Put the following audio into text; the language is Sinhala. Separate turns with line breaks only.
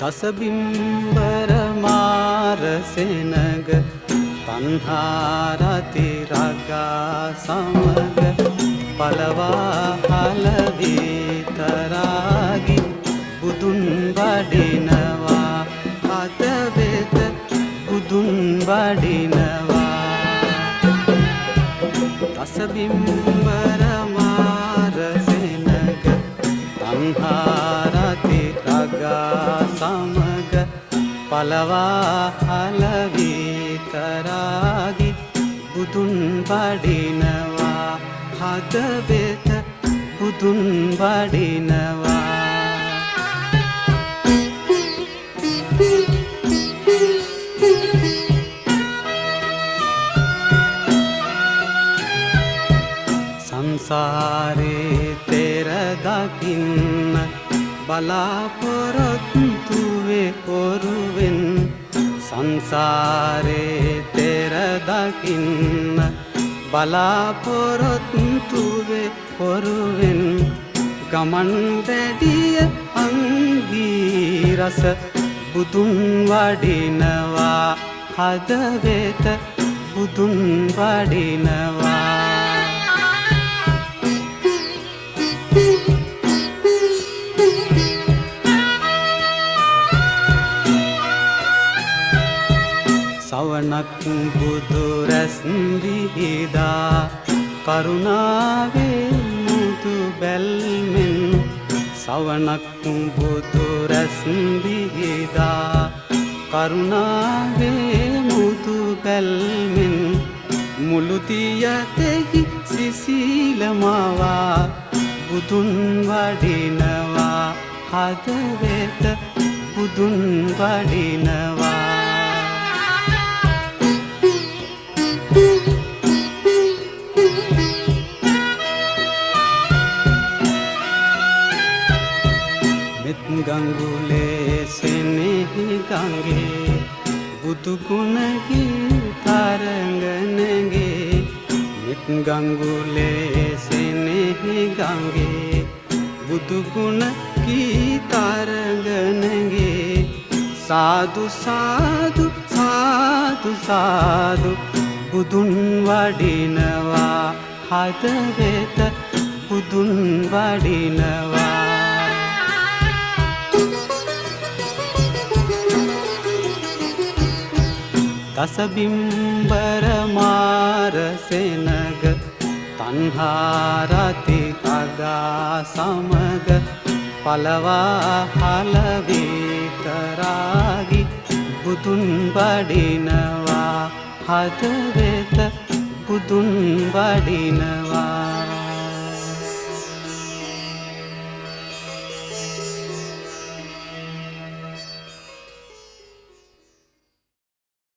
දසබිම්බර මාරසෙනග තණ්හාරති රාගා සමග පලවා හලවිතරාගි බුදුන් වඩිනවා අත වෙත බුදුන් වඩිනවා දසබිම්බර මාරසෙනග තණ්හාරති රාගා සමග පලවා හලවිතරාගි බුදුන් වඩිනවා හද වෙත බුදුන් වඩිනවා සංසාරේ තෙර දකින්න බලාපොරොත්තු වේ ඔරුවෙන් සංසාරේ තෙර දකින්න බලාපොරොත්තු වේ ඔරුවෙන් ගමන් වැඩිය අංගී රස බුදුන් වඩිනවා හද වෙත බුදුන් වඩිනවා සවනක් බුදු රැස් විහිදා කරුණාවේ මුතු බැල්මෙන් සවනක් බුදු රැස් විහිදා කරුණාවේ මුතු බැල්මෙන් මුළු තියතෙහි සිසිලමවා බුදුන් වඩිනවා හද වෙත බුදුන් වඩිනවා ගංගුලේ සෙනෙහි ගංගේ බුදු ගුණගේ තරංගනගේ මෙත් ගංගුලේ සෙනෙහි ගංගේ බුදු ගුණගේ තරංගනගේ සාදු සාදු සාදු සාදු බුදුන් වඩිනවා හද වෙත බුදුන් වඩිනවා දසබිම්බර මාරසෙනග තණ්හාරති රාගා සමග පලවා හලවිතරාගි බුදුන් වඩිනවා හද වෙත බුදුන් වඩිනවා